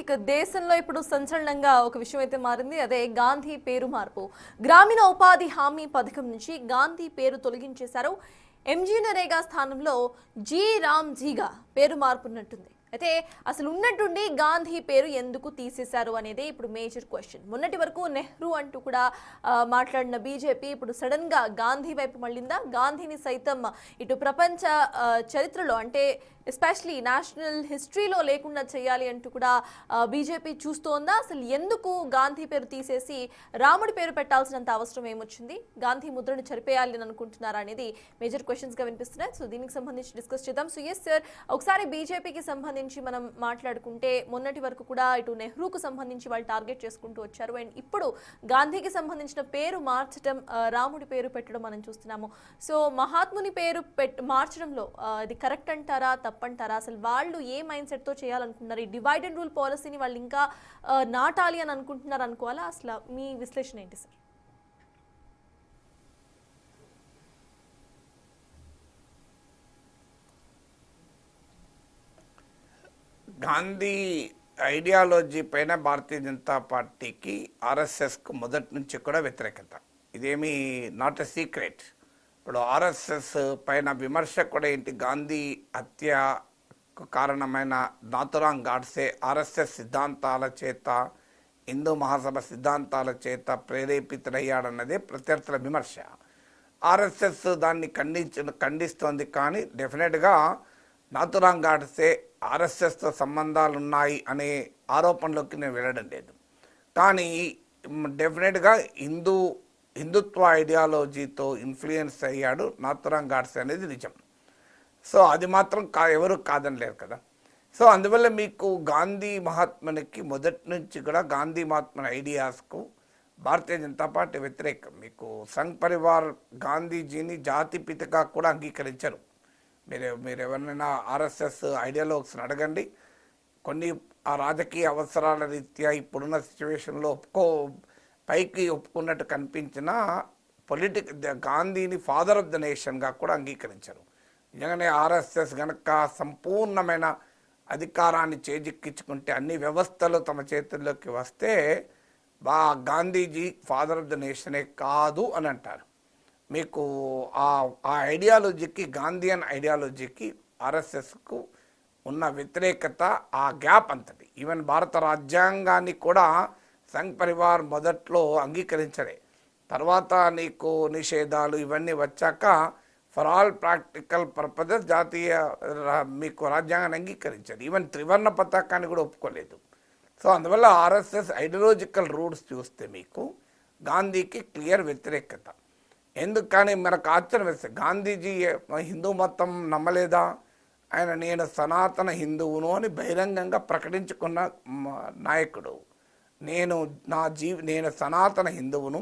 ఇక దేశంలో ఇప్పుడు సంచలనంగా ఒక విషయం అయితే మారింది. అదే గాంధీ పేరు మార్పు. గ్రామీణ ఉపాధి హామీ పథకం నుంచి గాంధీ పేరు తొలగించేశారు. ఎంజీ నరేగా స్థానంలో జీ రామ్ జీగా పేరు మార్పున్నట్టుంది. అయితే అసలు ఉన్నట్టుండి గాంధీ పేరు ఎందుకు తీసేశారు అనేది ఇప్పుడు మేజర్ క్వశ్చన్. మొన్నటి వరకు నెహ్రూ అంటూ కూడా మాట్లాడిన బీజేపీ ఇప్పుడు సడన్ గా గాంధీ వైపు మళ్ళిందా? గాంధీని సైతం ఇటు ప్రపంచ చరిత్రలో అంటే ఎస్పెషలీ నేషనల్ హిస్టరీలో లేకుండా చేయాలి అంటూ కూడా బీజేపీ చూస్తోందా? అసలు ఎందుకు గాంధీ పేరు తీసేసి రాముడి పేరు పెట్టాల్సినంత అవసరం ఏమొచ్చింది? గాంధీ ముద్రను చెరిపేయాలి అని అనుకుంటున్నారా అనేది మేజర్ క్వశ్చన్స్ గా వినిపిస్తున్నాయి. సో దీనికి సంబంధించి డిస్కస్ చేద్దాం. సో ఎస్ సార్, ఒకసారి బీజేపీకి సంబంధించి మనం మాట్లాడుకుంటే మొన్నటి వరకు కూడా ఇటు నెహ్రూకు సంబంధించి వాళ్ళు టార్గెట్ చేసుకుంటూ వచ్చారు. అండ్ ఇప్పుడు గాంధీకి సంబంధించిన పేరు మార్చడం, రాముడి పేరు పెట్టడం మనం చూస్తున్నాము. సో మహాత్ముని పేరు మార్చడంలో ఇది కరెక్ట్ అంటారా, తప్పంటారా? అసలు వాళ్ళు ఏ మైండ్ సెట్ తో చేయాలనుకుంటున్నారు? ఈ డివైడ్ అండ్ రూల్ పాలసీని వాళ్ళు ఇంకా నాటాలి అని అనుకుంటున్నారు అనుకోవాలా? అసలు మీ విశ్లేషణ ఏంటి సార్? గాంధీ ఐడియాలజీ పైన భారతీయ జనతా పార్టీకి ఆర్ఎస్ఎస్కు మొదటి నుంచి కూడా వ్యతిరేకత. ఇదేమీ నాట్ ఎ సీక్రెట్. ఇప్పుడు ఆర్ఎస్ఎస్ పైన విమర్శ కూడా ఏంటి? గాంధీ హత్యకు కారణమైన నాథురామ్ గాడ్సే ఆర్ఎస్ఎస్ సిద్ధాంతాల చేత, హిందూ మహాసభ సిద్ధాంతాల చేత ప్రేరేపితుడయ్యాడన్నదే ప్రత్యర్థుల విమర్శ. ఆర్ఎస్ఎస్ దాన్ని ఖండిస్తోంది. కానీ డెఫినెట్గా నాథురామ్ గాడ్సే ఆర్ఎస్ఎస్తో సంబంధాలు ఉన్నాయి అనే ఆరోపణలోకి నేను వెళ్ళడం లేదు. కానీ డెఫినెట్గా హిందుత్వ ఐడియాలజీతో ఇన్ఫ్లుయెన్స్ అయ్యాడు నాథురామ్ గాడ్సే అనేది నిజం. సో అది మాత్రం ఎవరు కాదనలేరు కదా. సో అందువల్ల మీకు గాంధీ మహాత్మునికి మొదటి నుంచి కూడా గాంధీ మహాత్ముని ఐడియాస్కు భారతీయ జనతా పార్టీ వ్యతిరేకం. మీకు సంఘ్ పరివార్ గాంధీజీని జాతిపితగా కూడా అంగీకరించరు. మీరు ఎవరినైనా ఆర్ఎస్ఎస్ ఐడియాలజీని అడగండి. కొన్ని ఆ రాజకీయ అవసరాల రీత్యా ఇప్పుడున్న సిచ్యువేషన్లో పైకి ఒప్పుకున్నట్టు కనిపించిన గాంధీని ఫాదర్ ఆఫ్ ద నేషన్గా కూడా అంగీకరించరు. నిజంగానే ఆర్ఎస్ఎస్ గనక సంపూర్ణమైన అధికారాన్ని చేజిక్కించుకుంటే, అన్ని వ్యవస్థలు తమ చేతుల్లోకి వస్తే గాంధీజీ ఫాదర్ ఆఫ్ ద నేషనే కాదు అని అంటారు. మీకు ఆ ఐడియాలజీకి, గాంధీయన్ ఐడియాలజీకి ఆర్ఎస్ఎస్కు ఉన్న వ్యతిరేకత, ఆ గ్యాప్ అంతది. ఈవెన్ భారత రాజ్యాంగాన్ని కూడా సంఘ్ పరివార్ మొదట్లో అంగీకరించలే. తర్వాత నీకు నిషేధాలు ఇవన్నీ వచ్చాక ఫర్ ఆల్ ప్రాక్టికల్ పర్పజెస్ జాతీయ మీకు రాజ్యాంగాన్ని అంగీకరించారు. ఈవెన్ త్రివర్ణ పతాకాన్ని కూడా ఒప్పుకోలేదు. సో అందువల్ల ఆర్ఎస్ఎస్ ఐడియాలజికల్ రూట్స్ చూస్తే మీకు గాంధీకి క్లియర్ వ్యతిరేకత. ఎందుకు? కానీ మనకు ఆశ్చర్యం వేస్తే, గాంధీజీ హిందూ మతం నమ్మలేదా? ఆయన నేను సనాతన హిందువును అని బహిరంగంగా ప్రకటించుకున్న నాయకుడు. నేను సనాతన హిందువును,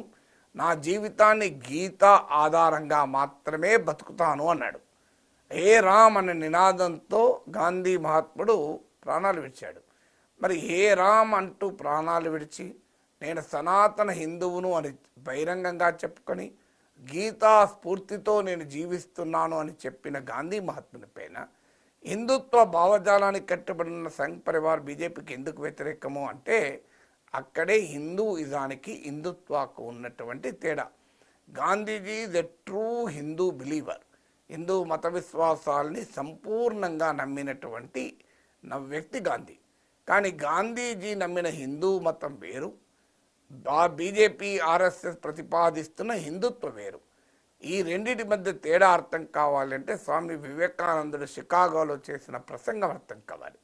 నా జీవితాన్ని గీత ఆధారంగా మాత్రమే బతుకుతాను అన్నాడు. హే రామ్ అనే నినాదంతో గాంధీ మహాత్ముడు ప్రాణాలు విడిచాడు. మరి హే రామ్ అంటూ ప్రాణాలు విడిచి నేను సనాతన హిందువును అని బహిరంగంగా చెప్పుకొని గీతా స్ఫూర్తితో నేను జీవిస్తున్నాను అని చెప్పిన గాంధీ మహాత్ముని పైన హిందుత్వ భావజాలానికి కట్టుబడిన సంఘ్ పరివార్ బీజేపీకి ఎందుకు వ్యతిరేకము అంటే, అక్కడే హిందూయిజానికి హిందుత్వకు ఉన్నటువంటి తేడా. Gandhiji is a true Hindu believer. Hindu మత విశ్వాసాలని సంపూర్ణంగా నమ్మినటువంటి వ్యక్తి గాంధీ. కానీ గాంధీజీ నమ్మిన హిందూ మతం వేరు, బీజేపీ ఆర్ఎస్ఎస్ ప్రతిపాదిస్తున్న హిందుత్వం వేరు. ఈ రెండింటి మధ్య తేడా అర్థం కావాలంటే స్వామి వివేకానందుడు షికాగోలో చేసిన ప్రసంగం అర్థం కావాలి.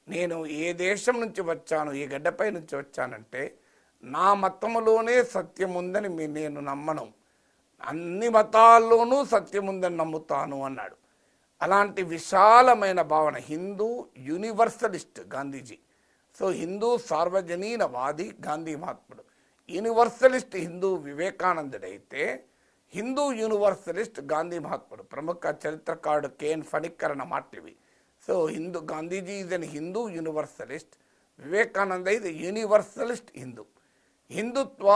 నేను ఏ దేశం నుంచి వచ్చాను, ఏ గడ్డపై నుంచి వచ్చానంటే నా మతములోనే సత్యం ఉందని నేను నమ్మను, అన్ని మతాల్లోనూ సత్యం ఉందని నమ్ముతాను అన్నాడు. అలాంటి విశాలమైన భావన, హిందూ యూనివర్సలిస్ట్ గాంధీజీ. సో హిందూ సార్వజనీనవాది గాంధీ మహాత్ముడు. యూనివర్సలిస్ట్ హిందూ వివేకానందుడైతే హిందూ యూనివర్సలిస్ట్ గాంధీ మహాత్ముడు. ప్రముఖ చరిత్రకారుడు కేఎన్ ఫణిక్కర్ అన్న మాటలివి. So Gandhiji is an Hindu universalist, Vivekananda ఇది యూనివర్సలిస్ట్ హిందూ. హిందుత్వ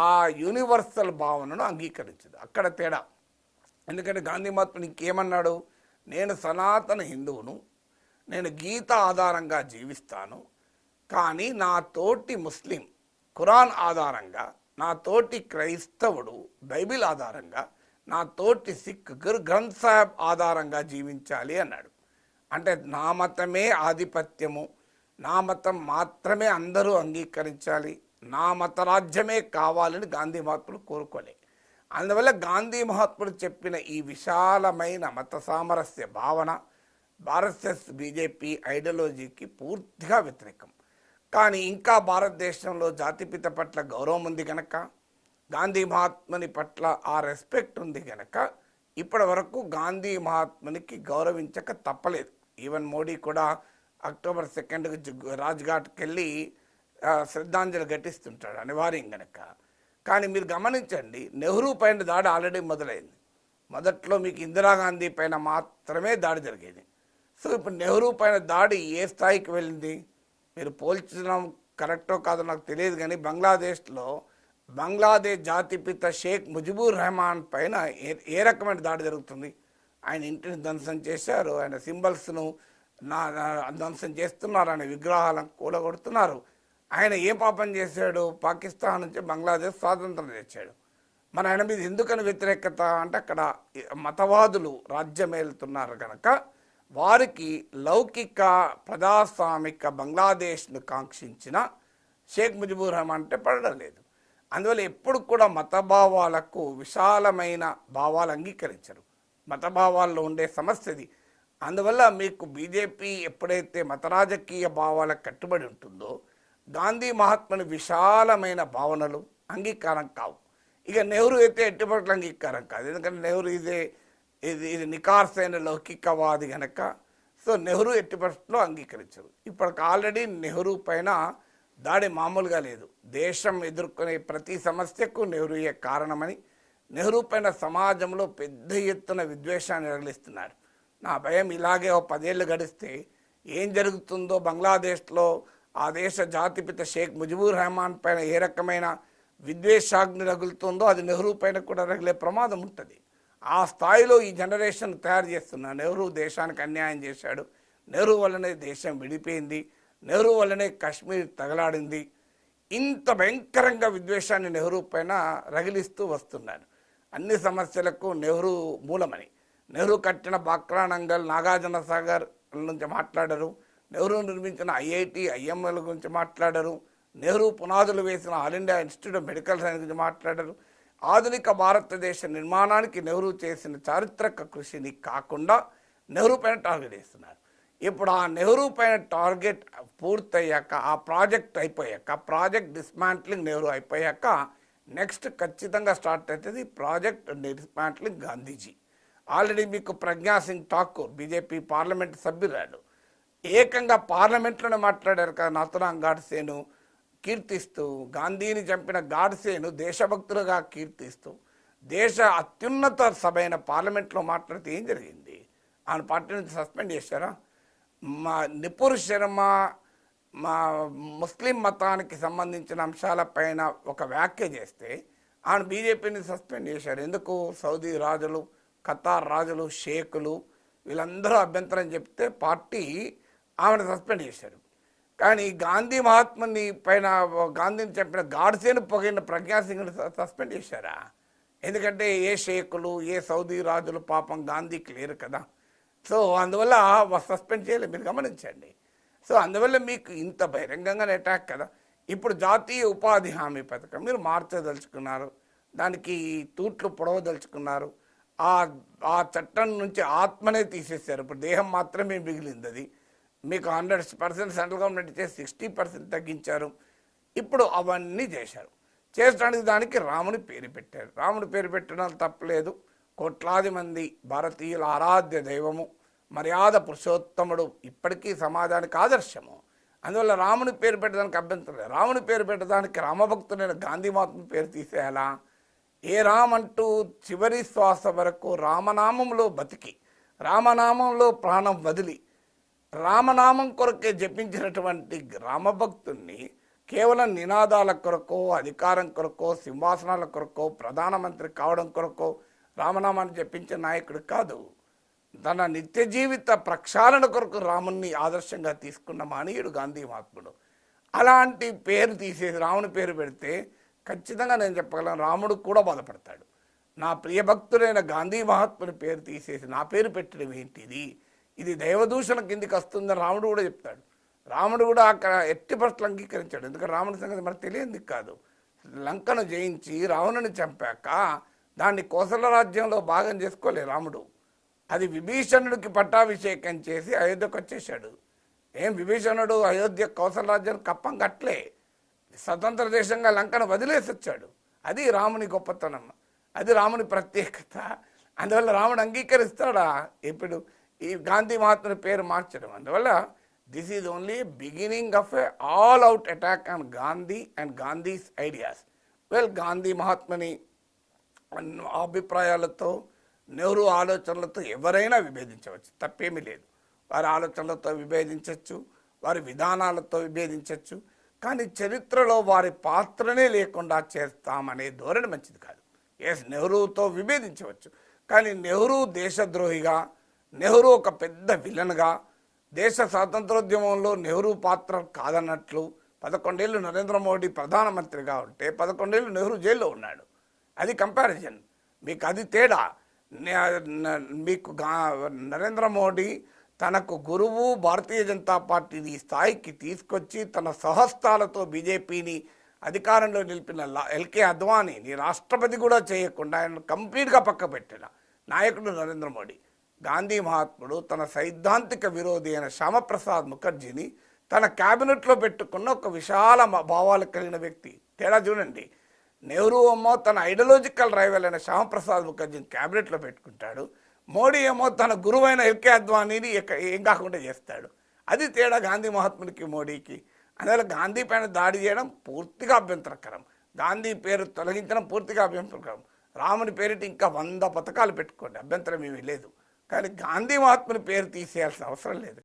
ఆ యూనివర్సల్ భావనను అంగీకరించదు. అక్కడ తేడా. ఎందుకంటే గాంధీ మహాత్ముడు ఇంకేమన్నాడు? నేను సనాతన హిందువును, నేను గీత ఆధారంగా జీవిస్తాను, కానీ నా తోటి ముస్లిం ఖురాన్ ఆధారంగా, నా తోటి క్రైస్తవుడు బైబిల్ ఆధారంగా, నా తోటి సిక్ గురు గ్రంథ్ సాహెబ్ ఆధారంగా జీవించాలి అన్నాడు. అంటే నా మతమే ఆధిపత్యము, నా మతం మాత్రమే అందరూ అంగీకరించాలి, నా మత రాజ్యమే కావాలని గాంధీ మహాత్ముడు కోరుకోలే. అందువల్ల గాంధీ మహాత్ముడు చెప్పిన ఈ విశాలమైన మత సామరస్య భావన ఆర్ఎస్ఎస్ బీజేపీ ఐడియాలజీకి పూర్తిగా వ్యతిరేకం. కానీ ఇంకా భారతదేశంలో జాతిపిత పట్ల గౌరవం ఉంది కనుక, గాంధీ మహాత్ముని పట్ల ఆ రెస్పెక్ట్ ఉంది కనుక ఇప్పటి వరకు గాంధీ మహాత్మునికి గౌరవించక తప్పలేదు. ఈవెన్ మోడీ కూడా అక్టోబర్ 2 రాజ్ఘాట్కి వెళ్ళి శ్రద్ధాంజలి ఘటిస్తుంటాడు అనివార్యం కనుక. కానీ మీరు గమనించండి, నెహ్రూ పైన దాడి ఆల్రెడీ మొదలైంది. మొదట్లో మీకు ఇందిరాగాంధీ పైన మాత్రమే దాడి జరిగేది. సో ఇప్పుడు నెహ్రూ పైన దాడి ఏ స్థాయికి వెళ్ళింది? మీరు పోల్చడం కరెక్టో కాదో నాకు తెలియదు, కానీ బంగ్లాదేశ్ జాతిపిత షేక్ ముజిబుర్ రెహమాన్ పైన ఏ రకమైన దాడి జరుగుతుంది? ఆయన ఇంటిని ధ్వంసం చేశారు, ఆయన సింబల్స్ను ధ్వంసం చేస్తున్నారు, ఆయన విగ్రహాలను కూలగొడుతున్నారు. ఆయన ఏ పాపం చేశాడు? పాకిస్తాన్ నుంచి బంగ్లాదేశ్ స్వాతంత్రం తెచ్చాడు. మన ఆయన మీద ఎందుకని వ్యతిరేకత అంటే అక్కడ మతవాదులు రాజ్యమేలుతున్నారు కనుక వారికి లౌకిక ప్రజాస్వామిక బంగ్లాదేశ్ను కాంక్షించిన షేక్ ముజిబుర్ రెహమాన్ అంటే పడడం లేదు. అందువల్ల ఎప్పుడు కూడా మతభావాలకు విశాలమైన భావాలు అంగీకరించరు. మతభావాల్లో ఉండే సమస్యది. అందువల్ల మీకు బీజేపీ ఎప్పుడైతే మత రాజకీయ భావాలకు కట్టుబడి ఉంటుందో గాంధీ మహాత్ముని విశాలమైన భావనలు అంగీకారం కావు. ఇక నెహ్రూ అయితే ఎట్టుబడుల అంగీకారం కాదు, ఎందుకంటే నెహ్రూ ఇది నికార్సైన లౌకికవాది కనుక. సో నెహ్రూ ఎట్టుబడిలో అంగీకరించరు. ఇప్పటికి ఆల్రెడీ నెహ్రూ పైన దాడి మామూలుగా లేదు. దేశం ఎదుర్కొనే ప్రతి సమస్యకు నెహ్రూయే కారణమని, నెహ్రూ పైన సమాజంలో పెద్ద ఎత్తున విద్వేషాన్ని రగిలిస్తున్నారు. నా భయం ఇలాగే 10 ఏళ్ళు గడిస్తే ఏం జరుగుతుందో, బంగ్లాదేశ్లో ఆ దేశ జాతిపిత షేక్ ముజిబుర్ రెహమాన్ పైన ఏ రకమైన విద్వేషాగ్ని రగులుతుందో అది నెహ్రూ పైన కూడా రగిలే ప్రమాదం ఉంటుంది. ఆ స్థాయిలో ఈ జనరేషన్ తయారు చేస్తున్నారు. నెహ్రూ దేశానికి అన్యాయం చేశాడు, నెహ్రూ వల్లనే దేశం విడిపోయింది, నెహ్రూ వల్లనే కాశ్మీర్ తగలాడింది. ఇంత భయంకరంగా విద్వేషాన్ని నెహ్రూ పైన రగిలిస్తూ వస్తున్నారు. అన్ని సమస్యలకు నెహ్రూ మూలమని. నెహ్రూ కట్టిన బాక్రానంగల్, నాగార్జున సాగర్ నుంచి మాట్లాడరు, నెహ్రూ నిర్మించిన ఐఐటి ఐఎంఎల్ గురించి మాట్లాడరు, నెహ్రూ పునాదులు వేసిన all India institute of medical science గురించి మాట్లాడరు. ఆధునిక భారతదేశ నిర్మాణానికి నెహ్రూ చేసిన చారిత్రక కృషిని కాకుండా నెహ్రూ పైన టార్గెట్ వేస్తున్నారు. ఇప్పుడు ఆ నెహ్రూ పైన టార్గెట్ పూర్తయ్యాక, ఆ ప్రాజెక్ట్ అయిపోయాక, ప్రాజెక్ట్ డిస్మాంట్లింగ్ నెహ్రూ అయిపోయాక నెక్స్ట్ ఖచ్చితంగా స్టార్ట్ అవుతుంది ప్రాజెక్ట్ డిస్మాంట్లింగ్ గాంధీజీ. ఆల్రెడీ మీకు ప్రజ్ఞాసింగ్ ఠాకూర్ బీజేపీ పార్లమెంట్ సభ్యురాలు ఏకంగా పార్లమెంట్లోనే మాట్లాడారు కదా, నాథురాం గాడ్సేను కీర్తిస్తూ, గాంధీని చంపిన గాడ్సేను దేశభక్తులుగా కీర్తిస్తూ దేశ అత్యున్నత సభ అయిన పార్లమెంట్లో మాట్లాడితే ఏం జరిగింది? ఆయన పార్టీ నుంచి సస్పెండ్ చేశారా? మా నిపుర్ శర్మ మా ముస్లిం మతానికి సంబంధించిన అంశాలపైన ఒక వ్యాఖ్య చేస్తే ఆయన బీజేపీని సస్పెండ్ చేశారు. ఎందుకు? సౌదీ రాజులు, ఖతార్ రాజులు, షేకులు వీళ్ళందరూ అభ్యంతరం చెప్తే పార్టీ ఆమెను సస్పెండ్ చేశారు. కానీ గాంధీ మహాత్ముని పైన, గాంధీని చెప్పిన గాడ్సేను పొగిన ప్రజ్ఞాసింగ్ని సస్పెండ్ చేశారా? ఎందుకంటే ఏ షేకులు, ఏ సౌదీ రాజులు పాపం గాంధీకి లేరు కదా. సో అందువల్ల సస్పెండ్ చేయలేదు, మీరు గమనించండి. సో అందువల్ల మీకు ఇంత బహిరంగంగానే అటాక్ కదా. ఇప్పుడు జాతీయ ఉపాధి హామీ పథకం మీరు మార్చదలుచుకున్నారు, దానికి తూట్లు పొడవదలుచుకున్నారు. ఆ చట్టం నుంచి ఆత్మనే తీసేశారు. ఇప్పుడు దేహం మాత్రమే మిగిలింది. అది మీకు 100% సెంట్రల్ గవర్నమెంట్ ఇచ్చే 60% తగ్గించారు. ఇప్పుడు అవన్నీ చేశారు. చేసడానికి దానికి రాముని పేరు పెట్టారు. రాముని పేరు పెట్టడం తప్పలేదు. కోట్లాది మంది భారతీయుల ఆరాధ్య దైవము, మర్యాద పురుషోత్తముడు, ఇప్పటికీ సమాజానికి ఆదర్శము. అందువల్ల రాముని పేరు పెట్టడానికి అభ్యంతరం లేదు. రాముని పేరు పెట్టడానికి రామభక్తుడైన గాంధీ మహాత్ముని పేరు తీసేయాలా? ఏ రామ్ అంటూ చివరి శ్వాస వరకు రామనామంలో బతికి, రామనామంలో ప్రాణం వదిలి, రామనామం కొరకే జపించినటువంటి రామభక్తుణ్ణి కేవలం నినాదాల కొరకో, అధికారం కొరకో, సింహాసనాల కొరకో, ప్రధానమంత్రి కావడం కొరకో రామనామాన్ని జపించే నాయకుడు కాదు. తన నిత్య జీవిత ప్రక్షాళన కొరకు రాముణ్ణి ఆదర్శంగా తీసుకున్న మహనీయుడు గాంధీ మహాత్ముడు. అలాంటి పేరు తీసేసి రాముని పేరు పెడితే ఖచ్చితంగా నేను చెప్పగలను రాముడు కూడా బాధపడతాడు. నా ప్రియభక్తుడైన గాంధీ మహాత్ముని పేరు తీసేసి నా పేరు పెట్టడం ఏంటిది, ఇది దైవదూషణ కిందికి వస్తుందని రాముడు కూడా చెప్తాడు. రాముడు కూడా అక్కడ ఎట్టి పరిస్థితులు అంగీకరించాడు. ఎందుకంటే రాముడి సంగతి మనకు తెలియంది కాదు. లంకను జయించి రావణుని చంపాక దాన్ని కోసల రాజ్యంలో భాగం చేసుకోలే రాముడు. అది విభీషణుడికి పట్టాభిషేకం చేసి అయోధ్యకు వచ్చేసాడు. ఏం విభీషణుడు అయోధ్య కోసల రాజ్యానికి కప్పం కట్టలే, స్వతంత్ర దేశంగా లంకను వదిలేసి వచ్చాడు. అది రాముని గొప్పతనం, అది రాముని ప్రత్యేకత. అందువల్ల రాముడు అంగీకరిస్తాడా ఇప్పుడు ఈ గాంధీ మహాత్ముని పేరు మార్చడం? అందువల్ల this is only beginning of A all out attack on Gandhi and Gandhi's ideas. Gandhi మహాత్ముని అభిప్రాయాలతో, నెహ్రూ ఆలోచనలతో ఎవరైనా విభేదించవచ్చు, తప్పేమీ లేదు. వారి ఆలోచనలతో విభేదించవచ్చు, వారి విధానాలతో విభేదించవచ్చు, కానీ చరిత్రలో వారి పాత్రనే లేకుండా చేస్తామనే ధోరణి మంచిది కాదు. ఎస్, నెహ్రూతో విభేదించవచ్చు, కానీ నెహ్రూ దేశద్రోహిగా, నెహ్రూ ఒక పెద్ద విలన్గా, దేశ స్వాతంత్రోద్యమంలో నెహ్రూ పాత్ర కాదన్నట్లు 11 ఏళ్ళు నరేంద్ర మోడీ ప్రధానమంత్రిగా ఉంటే 11 ఏళ్ళు నెహ్రూ జైల్లో ఉన్నాడు. అది కంపారిజన్. మీకు అది తేడా. మీకు నరేంద్ర మోడీ తనకు గురువు భారతీయ జనతా పార్టీని ఈ స్థాయికి తీసుకొచ్చి తన సహస్తాలతో బీజేపీని అధికారంలో నిలిపిన ఎల్కే అద్వానీని రాష్ట్రపతి కూడా చేయకుండా ఆయన కంప్లీట్గా పక్క పెట్టిన నాయకుడు నరేంద్ర మోడీ. గాంధీ మహాత్ముడు తన సైద్ధాంతిక విరోధి అయిన శ్యామప్రసాద్ ముఖర్జీని తన క్యాబినెట్లో పెట్టుకున్న ఒక విశాల భావాలు కలిగిన వ్యక్తి. తేడా చూడండి. నెహ్రూ ఏమో తన ఐడియాలజికల్ రైవల్ అయిన శ్యామప్రసాద్ ముఖర్జీని క్యాబినెట్లో పెట్టుకుంటాడు. మోడీ ఏమో తన గురువైన ఎల్కే అద్వానీని ఏం కాకుండా చేస్తాడు. అది తేడా గాంధీ మహాత్ముడికి మోడీకి. అందువల్ల గాంధీ పైన దాడి చేయడం పూర్తిగా అభ్యంతరకరం, గాంధీ పేరు తొలగించడం పూర్తిగా అభ్యంతరకరం. రాముని పేరిటి ఇంకా 100 పథకాలు పెట్టుకోండి, అభ్యంతరం ఏమీ లేదు. కానీ గాంధీ మహాత్ముని పేరు తీసేయాల్సిన అవసరం లేదు.